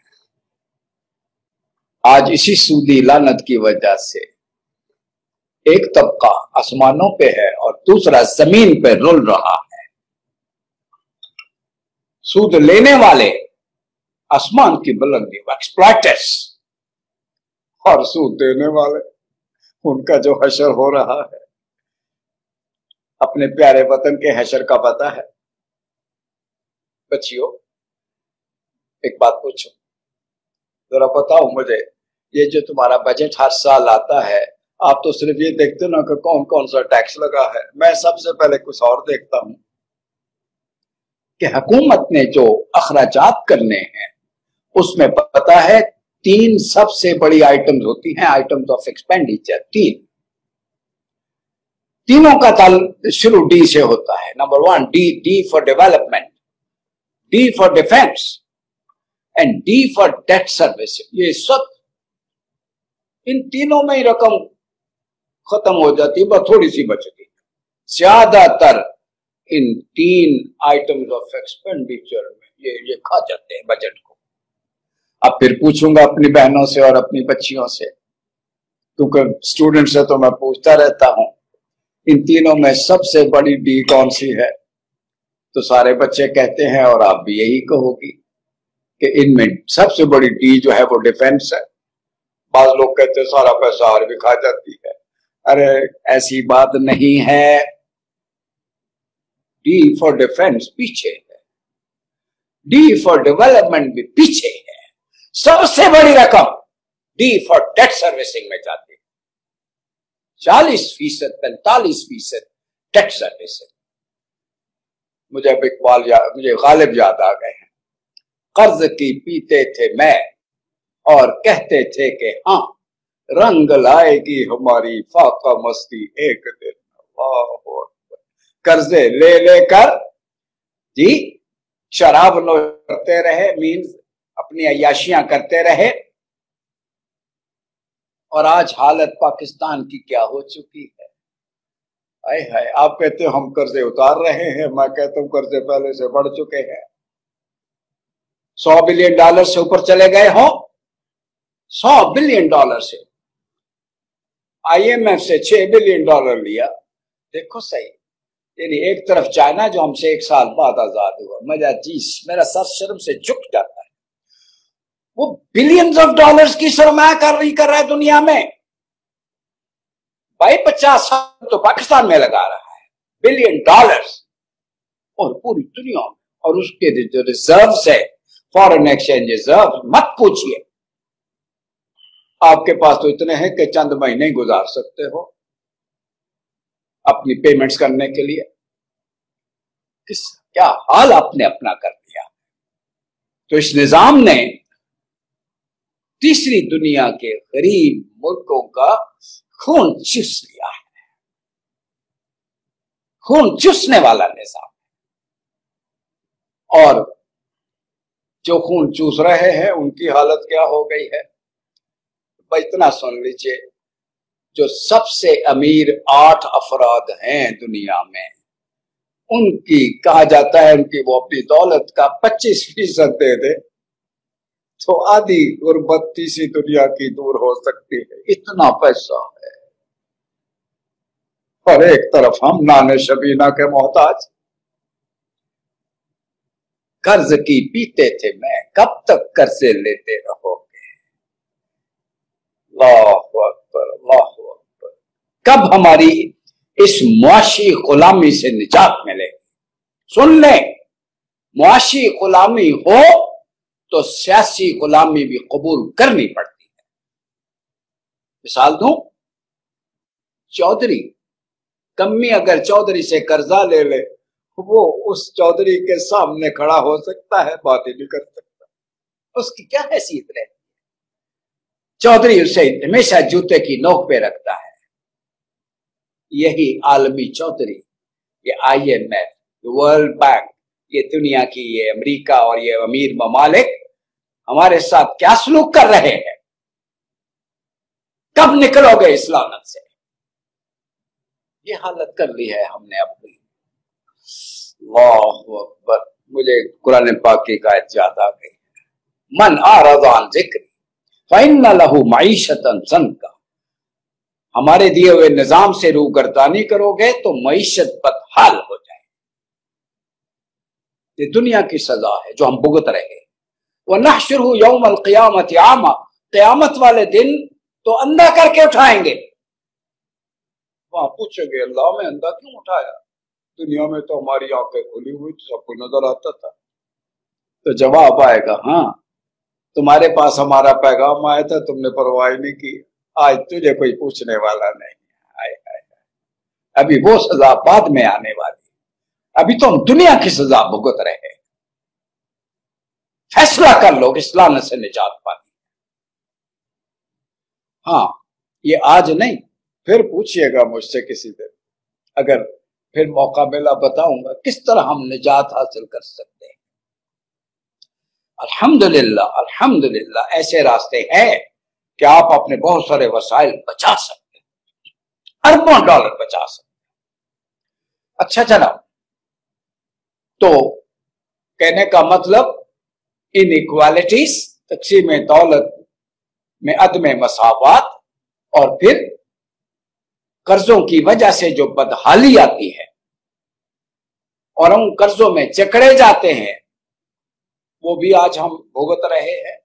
आज इसी सूदी लानत की वजह से एक तबका आसमानों पे है और दूसरा जमीन पे रुल रहा है। सूद लेने वाले आसमान की बुलंदी, एक्सप्लॉयटर्स, और सूद देने वाले, उनका जो हशर हो रहा है, अपने प्यारे वतन के हशर का पता है? बच्चियों, एक बात पूछो, जरा बताओ मुझे, ये जो तुम्हारा बजट हर साल आता है, आप तो सिर्फ ये देखते हो ना कि कौन कौन सा टैक्स लगा है। मैं सबसे पहले कुछ और देखता हूं कि हुकूमत ने जो अखराजात करने हैं उसमें पता है 3 सबसे बड़ी आइटम्स होती हैं, आइटम्स ऑफ एक्सपेंडिचर। तीनों का ताल्लुक शुरू डी से होता है। Number 1 D for development, D for defence and D for debt service. ये सब ان تینوں میں ہی رقم ختم ہو جاتی ہے، بس تھوڑی سی بچتی ہے. زیادہ تر ان 3 آئٹمز آف ایکسپینڈیچر میں یہ کھا جاتے ہیں بجٹ کو. اب پھر پوچھوں گا اپنی بہنوں سے اور اپنی بچیوں سے، کیونکہ اسٹوڈنٹ سے تو میں پوچھتا رہتا ہوں ان تینوں میں سب سے بڑی ڈی کون سی ہے؟ تو سارے بچے کہتے ہیں اور آپ بھی یہی کہو گی کہ ان میں سب سے بڑی ڈی جو ہے وہ ڈیفینس ہے. بعض لوگ کہتے ہیں سارا پیسہ اور بھی کھا جاتی ہے. ارے ایسی بات نہیں ہے. ڈی فار ڈیفینس پیچھے ہے، ڈی فار ڈیولپمنٹ بھی پیچھے ہے. سب سے بڑی رقم ڈی فار ڈیٹ سروسنگ میں جاتی ہے، 40%، 45% ڈیٹ سروسنگ. مجھے مجھے غالب یاد آ گئے ہیں. قرض کی پیتے تھے میں اور کہتے تھے کہ ہاں رنگ لائے گی ہماری فاقہ مستی ایک دن. قرضے لے لے کر جی شراب نوش کرتے رہے، مینز اپنی عیاشیاں کرتے رہے. اور آج حالت پاکستان کی کیا ہو چکی ہے. آپ کہتے ہیں ہم قرضے اتار رہے ہیں، میں کہتا ہوں قرضے پہلے سے بڑھ چکے ہیں. $100 بلین سے اوپر چلے گئے ہوں. $100 بلین سے. IMF سے $6 بلین لیا. دیکھو صحیح، یعنی ایک طرف چائنا جو ہم سے 1 سال بعد آزاد ہوا، میرا سر شرم سے جھک جاتا ہے. وہ بلینز آف ڈالرز کی سرمایہ کاری کر رہا ہے دنیا میں. بھائی 50 سال تو پاکستان میں لگا رہا ہے $1 بلین اور پوری دنیا میں. اور اس کے جو ریزروز ہے، فارن ایکسچینج ریزرو، مت پوچھئے. آپ کے پاس تو اتنے ہیں کہ چند مہینے گزار سکتے ہو اپنی پیمنٹس کرنے کے لیے. کیا حال آپ نے اپنا کر دیا. تو اس نظام نے تیسری دنیا کے غریب ملکوں کا خون چوس لیا ہے. خون چوسنے والا نظام. اور جو خون چوس رہے ہیں ان کی حالت کیا ہو گئی ہے؟ اتنا سن لیجئے، جو سب سے امیر 8 افراد ہیں دنیا میں، ان کی کہا جاتا ہے ان کی وہ اپنی دولت کا 25% دے دے تو آدھی غربت تیسری دنیا کی دور ہو سکتی ہے. اتنا پیسہ ہے. اور ایک طرف ہم نان شبینہ کے محتاج. قرض کی پیتے تھے میں، کب تک قرضے لیتے رہو گے. اللہ اکبر، اللہ اکبر. کب ہماری اس معاشی غلامی سے نجات ملے گی؟ سن لیں، معاشی غلامی ہو تو سیاسی غلامی بھی قبول کرنی پڑتی ہے. مثال دوں، چودھری کمی اگر چودھری سے قرضہ لے لے، وہ اس چودھری کے سامنے کھڑا ہو سکتا ہے؟ بات ہی نہیں کر سکتا. اس کی کیا حیثیت رہتی؟ چودھری اسے ہمیشہ جوتے کی نوک پہ رکھتا ہے. یہی عالمی چودھری، یہ IMF، ورلڈ بینک، یہ دنیا کی یہ امریکہ اور یہ امیر ممالک ہمارے ساتھ کیا سلوک کر رہے ہیں؟ کب نکلو گے اس لعنت سے؟ یہ حالت کر لی ہے ہم نے اپنی. اللہ اکبر. مجھے قرآن پاک کی آیت یاد آ گئی. من اعرض عن ذکر فإن له معیشتا ضنکا. ہمارے دیے ہوئے نظام سے روگردانی کرو گے تو معیشت بدحال ہو جائے. یہ دنیا کی سزا ہے جو ہم بھگت رہے. وَنَحْشُرُهُ يَوْمَ الْقِيَامَةِ عَامًا. قیامت والے دن تو اندھا کر کے اٹھائیں گے. وہاں پوچھیں گے اللہ میں اندھا کیوں اٹھایا؟ دنیا میں تو ہماری آنکھیں کھلی ہوئی تو سب کو نظر آتا تھا. تو جواب آئے گا ہاں تمہارے پاس ہمارا پیغام آیا تھا، تم نے پرواہ نہیں کی. آج تجھے کوئی پوچھنے والا نہیں. ابھی وہ سزا بعد میں آنے والی. ابھی تو ہم دنیا کی سزا بھگت رہے. فیصلہ کر لو اس لعنت سے نجات پانی. ہاں یہ آج نہیں، پھر پوچھئے گا مجھ سے کسی دن، اگر پھر موقع ملا بتاؤں گا کس طرح ہم نجات حاصل کر سکتے ہیں. الحمدللہ الحمدللہ ایسے راستے ہیں कि आप अपने बहुत सारे वसाइल बचा सकते हैं, अरबों डॉलर बचा सकते हैं। अच्छा चला, तो कहने का मतलब इनइक्वालिटीज, तक़सीम दौलत में अदम मसावत, और फिर कर्जों की वजह से जो बदहाली आती है और उन कर्जों में जकड़े जाते हैं, वो भी आज हम भुगत रहे हैं।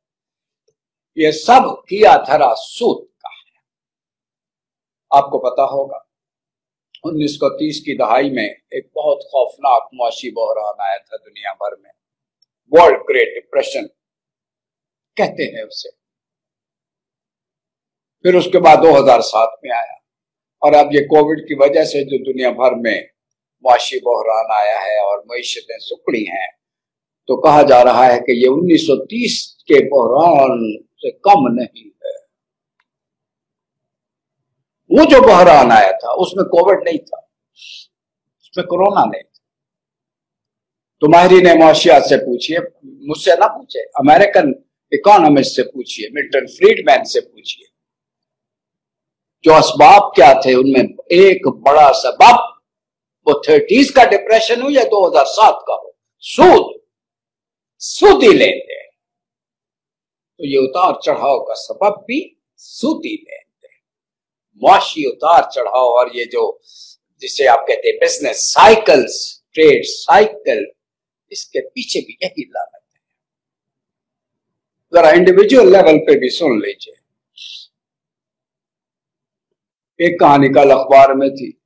ये सब किया धरा सूद का है। आपको पता होगा 1930 की दहाई में एक बहुत खौफनाक मुआशी बहरान आया था दुनिया भर में, वर्ल्ड ग्रेट डिप्रेशन कहते हैं उसे। फिर उसके बाद 2007 में आया, और अब ये कोविड की वजह से जो दुनिया भर में मुआशी बहरान आया है और मईशतें सुकड़ी हैं, तो कहा जा रहा है कि ये 1930 के बहरान से कम नहीं है। वो जो बहरान आया था उसमें कोविड नहीं था, उसमें कोरोना नहीं था। तो माहिरीन मुआशियात से पूछिए, मुझसे ना पूछे, अमेरिकन इकोनॉमिस्ट से पूछिए, मिल्टन फ्रीडमैन से पूछिए, जो असबाब क्या थे। उनमें एक बड़ा सबब वो 30s का डिप्रेशन हो या 2007 का हो, सूदी लेन देन। तो ये उतार चढ़ाव का सबब भी सूदी लेन देन, मुआशी उतार चढ़ाव, और ये जो जिसे आप कहते हैं बिजनेस साइकिल्स, ट्रेड साइकिल, इसके पीछे भी यही लानत है। जरा इंडिविजुअल लेवल पे भी सुन लीजिए। एक कहानी कल अखबार में थी,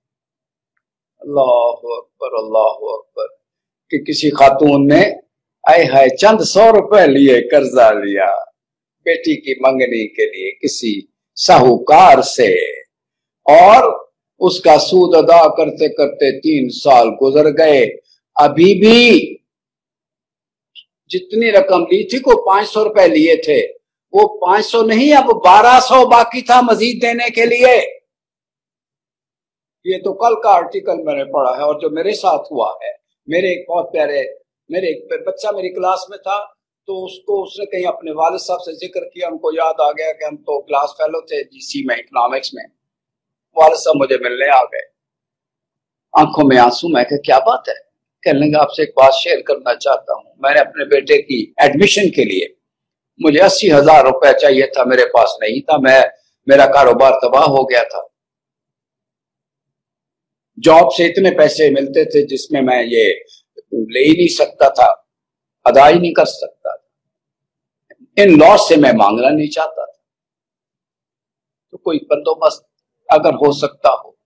अल्लाह अकबर अल्लाह अकबर, कि किसी खातून ने आए हाय चंद 100 रुपए लिए कर्जा लिया बेटी की मंगनी के लिए किसी साहूकार से, और उसका सूद अदा करते करते 3 साल गुजर गए। अभी भी जितनी रकम ली थी, को 500 रुपए लिए थे, वो 500 नहीं, अब 1200 बाकी था मजीद देने के लिए। ये तो कल का आर्टिकल मैंने पढ़ा है। और जो मेरे साथ हुआ है, मेरे एक बहुत प्यारे, मेरे एक बच्चा मेरी क्लास में था, तो उसने कहीं अपने वालिद साहब से जिक्र किया, उनको याद आ गया कि हम तो क्लास फेलो थे जीसी में, इकोनॉमिक्स में। वालिद साहब मुझे मिलने आ गए, आंखों में आंसू। मैं कहा क्या बात है? कहने लगा आपसे एक बात शेयर करना चाहता हूँ। मैंने अपने बेटे की एडमिशन के लिए, मुझे 80,000 रुपए चाहिए था, मेरे पास नहीं था, मेरा कारोबार तबाह हो गया था। जॉब से इतने पैसे मिलते थे जिसमें मैं ये ले ही नहीं सकता था, अदा ही नहीं कर सकता था। इन लॉस से मैं मांगना नहीं चाहता था। तो कोई बंदोबस्त अगर हो सकता हो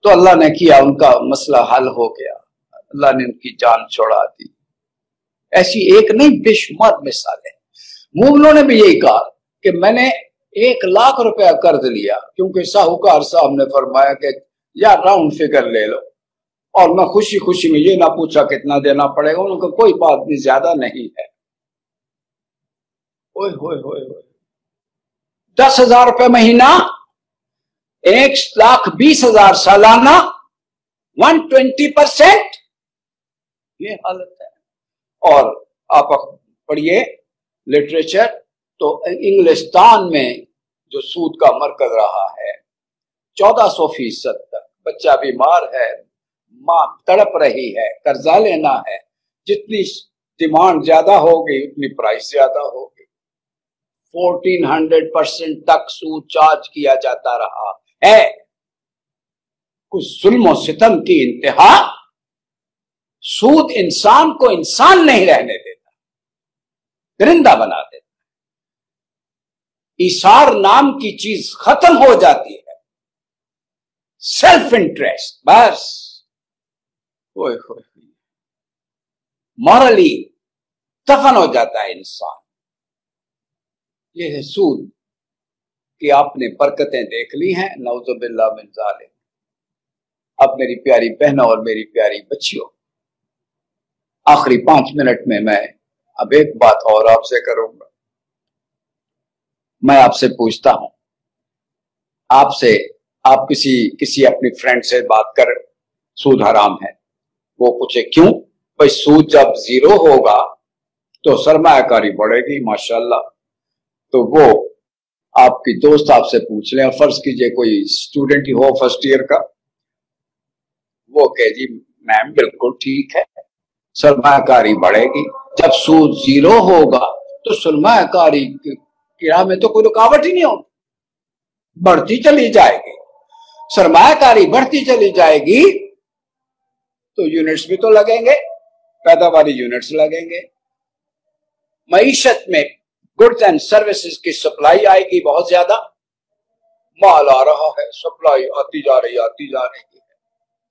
तो अल्लाह ने किया, उनका मसला हल हो गया, अल्लाह ने उनकी जान छुड़ा दी। ऐसी एक नहीं बेशुमार मिसालें। मुमिनों ने भी यही कहा कि मैंने 1 लाख रुपया कर्ज लिया, क्योंकि साहूकार साहब ने फरमाया कि या राउंड फिगर ले लो, और मैं खुशी खुशी में ये ना पूछा कितना देना पड़ेगा, उनका कोई बात भी ज्यादा नहीं है। ओए होए होए होए, 10,000 रुपए महीना, 1,20,000 सालाना, 120%, ये हालत है। और आप पढ़िए लिटरेचर, तो इंग्लिस्तान में जो सूद का मरकज रहा है 1400% तक। बच्चा बीमार है, मां तड़प रही है, कर्जा लेना है, जितनी डिमांड ज्यादा होगी उतनी प्राइस ज्यादा होगी। 1400% तक सूद चार्ज किया जाता रहा है। कुछ जुल्म और सितम की इंतहा। सूद इंसान को इंसान नहीं रहने देता, दरिंदा बना देता। इसार नाम की चीज खत्म हो जाती है, सेल्फ इंटरेस्ट बस। मॉरली दफन हो जाता है इंसान। ये है सूद कि आपने बरकतें देख ली हैं, नऊजुबिल्लाह मिन ज़ालिक। अब मेरी प्यारी बहनों और मेरी प्यारी बच्चियों, आखिरी 5 मिनट में मैं अब एक बात और आपसे करूंगा। मैं आपसे पूछता हूं, आप किसी अपनी फ्रेंड से बात कर, सूद हराम है, वो पूछे क्यों? भाई सूद जब 0 होगा तो सरमायाकारी बढ़ेगी माशाल्लाह, तो वो آپ کی دوست آپ سے پوچھ لیں, فرض کیجئے کوئی اسٹوڈنٹ ہی ہو فرسٹ ایئر کا, وہ کہ جی میم بالکل ٹھیک ہے, سرمایہ کاری بڑھے گی, جب سود زیرو ہوگا تو سرمایہ کاری کی راہ میں تو کوئی رکاوٹ ہی نہیں ہوگی, بڑھتی چلی جائے گی. سرمایہ کاری بڑھتی چلی جائے گی تو یونٹس بھی تو لگیں گے, پیداواری یونٹس لگیں گے, معیشت میں گڈز اینڈ سروسز کی سپلائی آئے گی بہت زیادہ, مال آ رہا ہے, سپلائی آتی جا رہی ہے.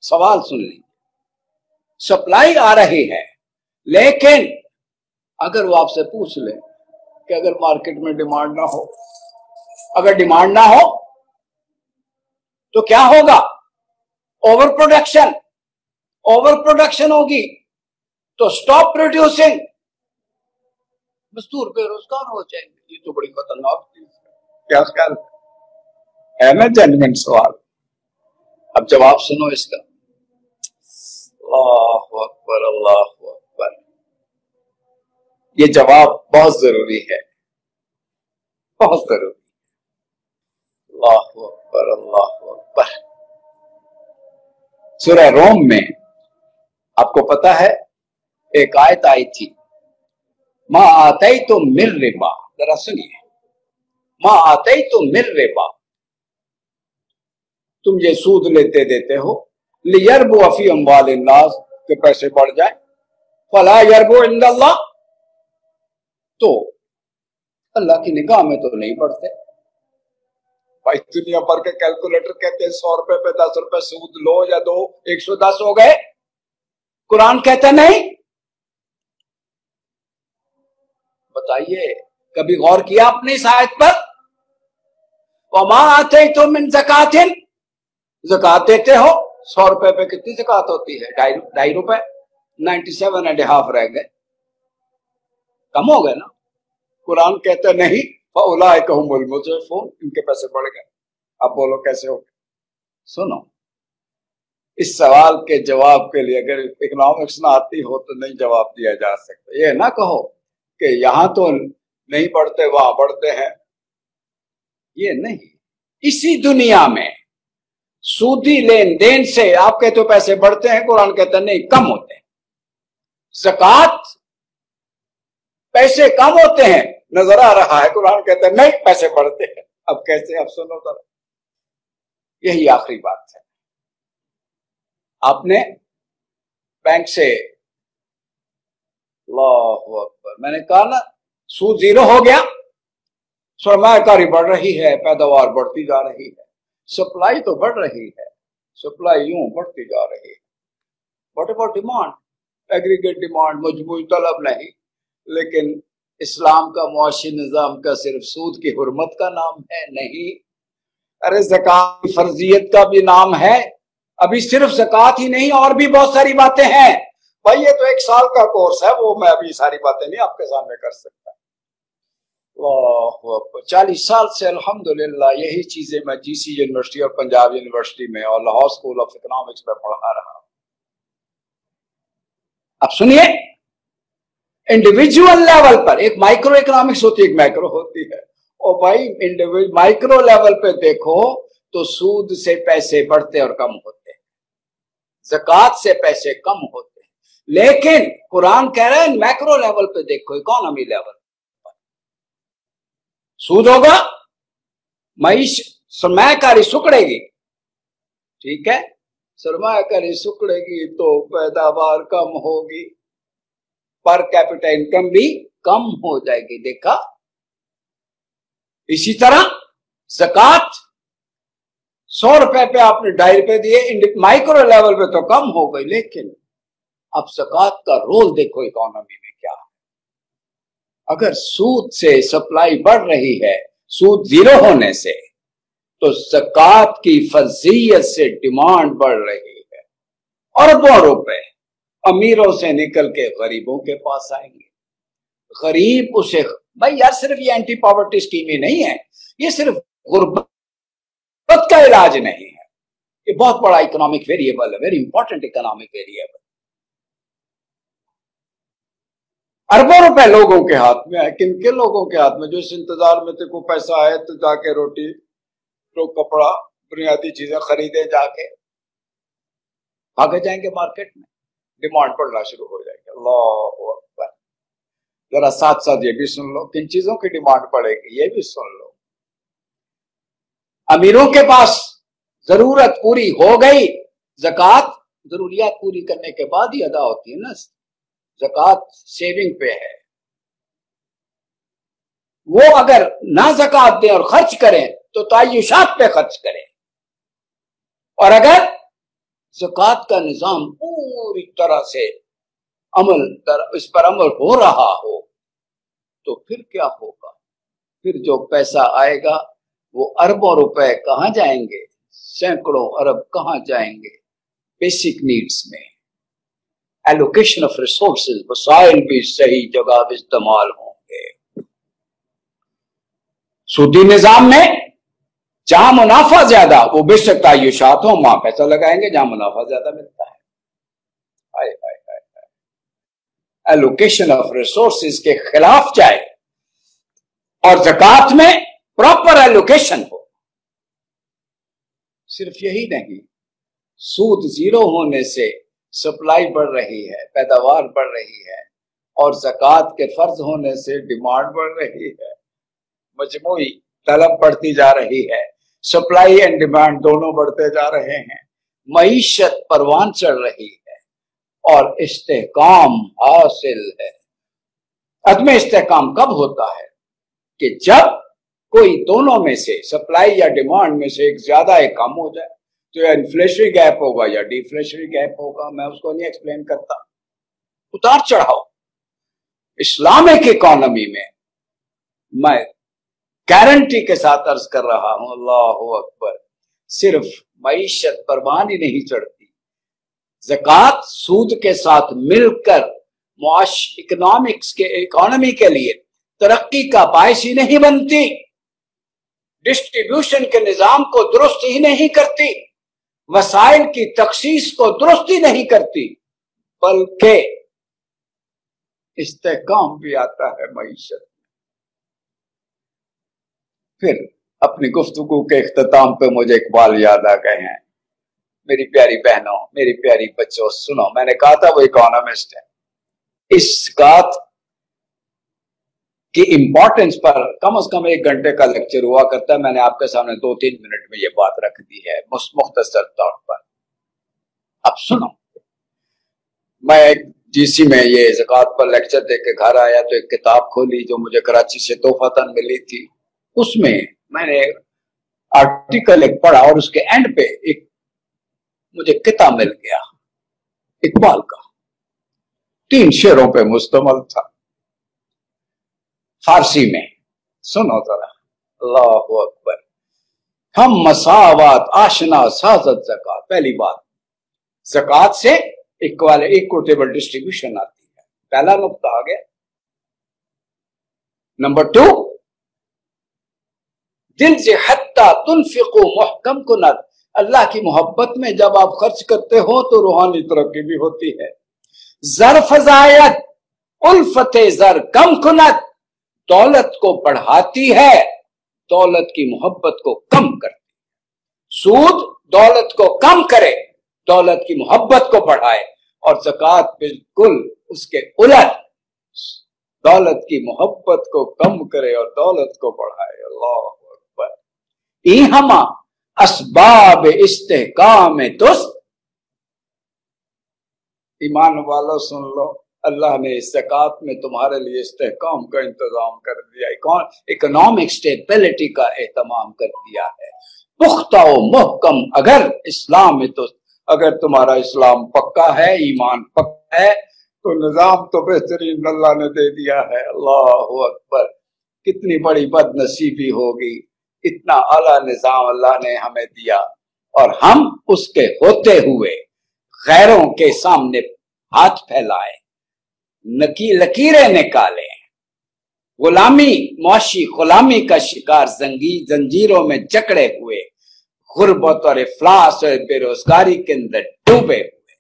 سوال سن لیں, سپلائی آ رہی ہے, لیکن اگر وہ آپ سے پوچھ لیں کہ اگر مارکیٹ میں ڈیمانڈ نہ ہو, اگر ڈیمانڈ نہ ہو تو کیا ہوگا؟ اوور پروڈکشن ہوگی تو سٹاپ پروڈیوسنگ, مزدور بے روزگار ہو جائیں گے. یہ تو بڑی خطرناک چیز ہے. کیا خیال ہے نا جینوین سوال؟ اب جواب سنو اس کا. اللہ اکبر اللہ اکبر, یہ جواب بہت ضروری ہے, بہت ضروری. اللہ اکبر اللہ اکبر. سورہ روم میں آپ کو پتا ہے ایک آیت آئی تھی, ما آتیتم من ربا, ذرا سنیے, ما آتیتم من ربا, تم یہ سود لیتے دیتے ہو, لیربو فی اموال الناس, کے پیسے بڑھ جائیں, فلا یربو عند اللہ, تو اللہ کی نگاہ میں تو نہیں بڑھتے. بھائی دنیا بھر کے کیلکولیٹر کہتے ہیں 100 روپے پہ 10 روپے سود لو یا دو 110 ہو گئے, قرآن کہتا نہیں. بتائیے کبھی غور کیا آپ نے اس آیت پر؟ وما آتیتم من زکات, زکات دیتے ہو, 100 روپے پہ کتنی زکات ہوتی ہے؟ 2.5 روپے, 97.5 رہ گئے, کم ہو گئے نا. قرآن کہتا نہیں فاولئک ھم المضعفون, ان کے پیسے بڑھ گئے. اب بولو کیسے ہو گئے؟ سنو, اس سوال کے جواب کے لیے اگر اکنامکس نہ آتی ہو تو نہیں جواب دیا جا سکتا. یہ نہ کہو کہ یہاں تو نہیں بڑھتے وہاں بڑھتے ہیں, یہ نہیں. اسی دنیا میں سودی لین دین سے آپ کہتے ہو پیسے بڑھتے ہیں, قرآن کہتا نہیں کم ہوتے ہیں. زکات پیسے کم ہوتے ہیں نظر آ رہا ہے, قرآن کہتا ہے نہیں پیسے بڑھتے ہیں. اب کیسے؟ اب سنو ذرا, یہی آخری بات ہے. آپ نے بینک سے, اللہ اکبر, میں نے کہا نا سود زیرو ہو گیا, سرمایہ کاری بڑھ رہی ہے, پیداوار بڑھتی جا رہی ہے, سپلائی تو بڑھ رہی ہے, سپلائی یوں بڑھتی جا رہی ہے. What about demand? Aggregate demand, مجموعی طلب نہیں. لیکن اسلام کا معاشی نظام کا صرف سود کی حرمت کا نام ہے؟ نہیں. ارے زکات کی فرضیت کا بھی نام ہے. ابھی صرف زکات ہی نہیں اور بھی بہت ساری باتیں ہیں. بھائی یہ تو 1 سال کا کورس ہے, وہ میں ابھی ساری باتیں نہیں آپ کے سامنے کر سکتا. 40 سال سے الحمدللہ یہی چیزیں میں جی سی یونیورسٹی اور پنجاب یونیورسٹی میں اور لاہور اسکول آف اکنامکس میں پڑھا رہا ہوں. اب سنیے, انڈیویجول لیول پر ایک مائکرو اکنامکس ہوتی ہے, ایک میکرو ہوتی ہے. اور بھائی مائکرو لیول پہ دیکھو تو سود سے پیسے بڑھتے اور کم ہوتے ہیں, زکات سے پیسے کم ہوتے ہیں. لیکن قرآن کہہ رہا ہے میکرو لیول پہ دیکھو, اکانومی لیول پر سود ہوگا, سرمایہ کاری سکڑے گی. ٹھیک ہے, سرمایہ کاری سکڑے گی تو پیداوار کم ہوگی, پر کیپٹل انکم بھی کم ہو جائے گی. دیکھا؟ اسی طرح زکات 100 روپے پہ آپ نے 2.5 روپے دیے, مائکرو لیول پہ تو کم ہو گئی. لیکن اب زکات کا رول دیکھو اکانومی میں کیا ہے. اگر سود سے سپلائی بڑھ رہی ہے, سود زیرو ہونے سے, تو زکات کی فرضیت سے ڈیمانڈ بڑھ رہی ہے. اربوں روپے امیروں سے نکل کے غریبوں کے پاس آئیں گے. غریب اسے, بھائی یار صرف یہ اینٹی پاورٹی اسکیم ہی نہیں ہے, یہ صرف غربت کا علاج نہیں ہے, یہ بہت بڑا اکنامک ویریبل ہے, ویری امپورٹنٹ اکنامک ویریبل. अरबों रुपए लोगों के हाथ में है। किन के लोगों के हाथ में? जो इस इंतजार में थे को पैसा आए तो जाके रोटी तो कपड़ा बुनियादी चीजें खरीदे, जाके भागे जाएंगे मार्केट में, डिमांड बढ़ना शुरू हो जाएगी। अल्लाह अकबर। जरा साथ साथ ये भी सुन लो, किन चीजों की डिमांड बढ़ेगी ये भी सुन लो। अमीरों के पास जरूरत पूरी हो गई, ज़कात जरूरियात पूरी करने के बाद ही अदा होती है ना, ज़कात सेविंग पे है। वो अगर ना ज़कात दें और खर्च करें तो तायुशात पे खर्च करें, और अगर ज़कात का निजाम पूरी तरह से इस पर अमल हो रहा हो तो फिर क्या होगा? फिर जो पैसा आएगा वो अरबों रुपए कहां जाएंगे, सैकड़ों अरब कहां जाएंगे बेसिक नीड्स में। एलोकेशन ऑफ रिसोर्सेज, वसाइल भी सही जगह इस्तेमाल होंगे। सूदी निजाम में जहां मुनाफा ज्यादा वो बेशक तायुशात हो, वहां पैसा लगाएंगे जहां मुनाफा ज्यादा मिलता है। हाय हाय हाय हाय। एलोकेशन ऑफ रिसोर्सेज के खिलाफ जाए और ज़कात में प्रॉपर एलोकेशन हो। सिर्फ यही नहीं, सूद जीरो होने से सप्लाई बढ़ रही है, पैदावार बढ़ रही है, और ज़कात के फर्ज होने से डिमांड बढ़ रही है, मजमूई तलब बढ़ती जा रही है, सप्लाई एंड डिमांड दोनों बढ़ते जा रहे हैं, मईशत परवान चढ़ रही है और इस्तेहकाम हासिल है। अदम इस्तेहकाम कब होता है? कि जब कोई दोनों में से, सप्लाई या डिमांड में से एक ज्यादा एक कम हो जाए, तो या इन्फ्लेशनरी गैप होगा या डिफ्लेशनरी गैप होगा, मैं उसको नहीं एक्सप्लेन करता। उतार चढ़ाओ इस्लामिक इकोनॉमी में मैं गारंटी के साथ अर्ज कर रहा हूं, अल्लाह अकबर, सिर्फ मईशत परवान ही नहीं चढ़ती, ज़कात सूद के साथ मिलकर इकोनॉमी के लिए तरक्की का बायस ही नहीं बनती, डिस्ट्रीब्यूशन के निजाम को दुरुस्त ही नहीं करती, वसाइल की तखसीस को दुरुस्त ही नहीं करती, बल्कि इस्तेहकाम भी आता है मईशत। फिर अपनी गुफ्तगू के इख्तिताम पे मुझे इकबाल याद आ गए हैं। मेरी प्यारी बहनों, मेरी प्यारी बच्चों, सुनो, मैंने कहा था वो इकोनॉमिस्ट है। इस बात की इंपॉर्टेंस पर कम से कम 1 घंटे का लेक्चर हुआ करता है। मैंने आपके सामने 2-3 मिनट में ये बात रख दी है मुख्तसर तौर पर। अब सुनो, मैं जीसी में ये ज़कात पर लेक्चर दे के घर आया तो एक किताब खोली जो मुझे कराची से तोहफतन मिली थी। उसमें मैंने आर्टिकल एक पढ़ा और उसके एंड पे एक मुझे किताब मिल गया इकबाल का, 3 शेरों पे मुश्तमल था, फारसी में। सुनो जरा, अल्लाह अकबर। हम मसावत आशना साजत ज़कात। पहली बात, ज़कात से इक्विटेबल डिस्ट्रीब्यूशन आती है, पहला नुक्ता आ गया। नंबर 2, दिल से हत्ता तुनफिकु मुहकम कुनत। अल्लाह की मोहब्बत में जब आप खर्च करते हो तो रूहानी तरक्की भी होती है। जर फजायत उल्फत जर कम कुनत, दौलत को बढ़ाती है, दौलत की मोहब्बत को कम करती है। सूद दौलत को कम करे, दौलत की मोहब्बत को बढ़ाए, और ज़कात बिल्कुल उसके उलट, दौलत की मोहब्बत को कम करे और दौलत को बढ़ाए। अल्लाह अकबर। इहमा असबाब इस्तेहकाम तुस्त। ईमान वालों सुन लो, अल्लाह ने इस ज़कात में तुम्हारे लिए इस्तेहकाम का इंतजाम कर दिया, इकोनॉमिक स्टेबिलिटी का एहतमाम कर दिया है। पुख्ता व मुहकम अगर इस्लाम में, तो अगर तुम्हारा इस्लाम पक्का है, ईमान पक्का है, तो निजाम तो बेहतरीन अल्लाह ने दे दिया है। अल्लाह अकबर। कितनी बड़ी बदनसीबी होगी, इतना आला निजाम अल्लाह ने हमें दिया और हम उसके होते हुए गैरों के सामने हाथ फैलाए, लकीरें निकाले, गुलामी, मुआशी गुलामी का शिकार जंजीरों में जकड़े हुए, गुर्बत और इफलास और बेरोजगारी के अंदर डूबे हुए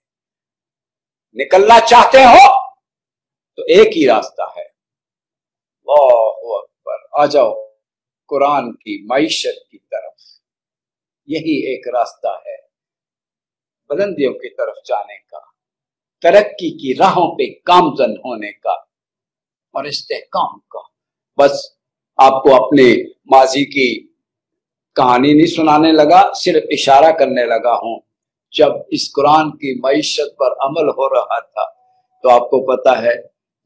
निकलना चाहते हो تو ایک ہی راستہ ہے، اللہ اکبر، آ جاؤ قرآن کی معیشت کی طرف، یہی ایک راستہ ہے بلندیوں کی طرف جانے کا، ترقی کی راہوں پہ گامزن ہونے کا اور استحکام کا۔ بس آپ کو اپنے ماضی کی کہانی نہیں سنانے لگا، صرف اشارہ کرنے لگا ہوں۔ جب اس قرآن کی معیشت پر عمل ہو رہا تھا تو آپ کو پتا ہے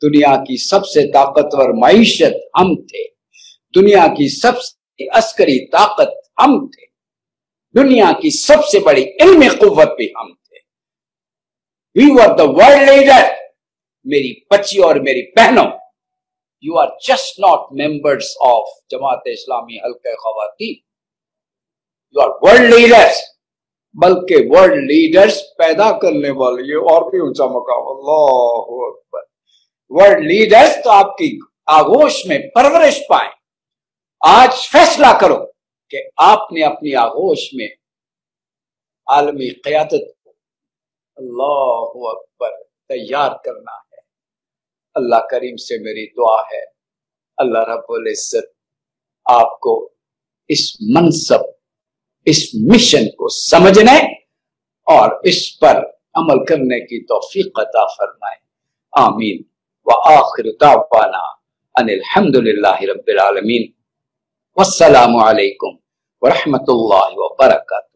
دنیا کی سب سے طاقتور معیشت ہم تھے، دنیا کی سب سے عسکری طاقت ہم تھے، دنیا کی سب سے بڑی علمی قوت بھی ہم تھے۔ We were the world leader۔ میری بچی اور میری بہنوں، you are just not members of Jamaat Islami حلقہ خواتین، you are world leaders، بلکہ ورلڈ لیڈرز پیدا کرنے والے، یہ اور بھی اونچا مقام، اللہ اکبر۔ ورلڈ لیڈرز تو آپ کی آغوش میں پرورش پائیں۔ آج فیصلہ کرو کہ آپ نے اپنی آغوش میں عالمی قیادت کو، اللہ اکبر، تیار کرنا ہے۔ اللہ کریم سے میری دعا ہے اللہ رب العزت آپ کو اس منصب، اس مشن کو سمجھنے اور اس پر عمل کرنے کی توفیق عطا فرمائے، آمین۔ وآخر دعوانا ان الحمدللہ رب العالمین، والسلام علیکم ورحمۃ اللہ وبرکاتہ۔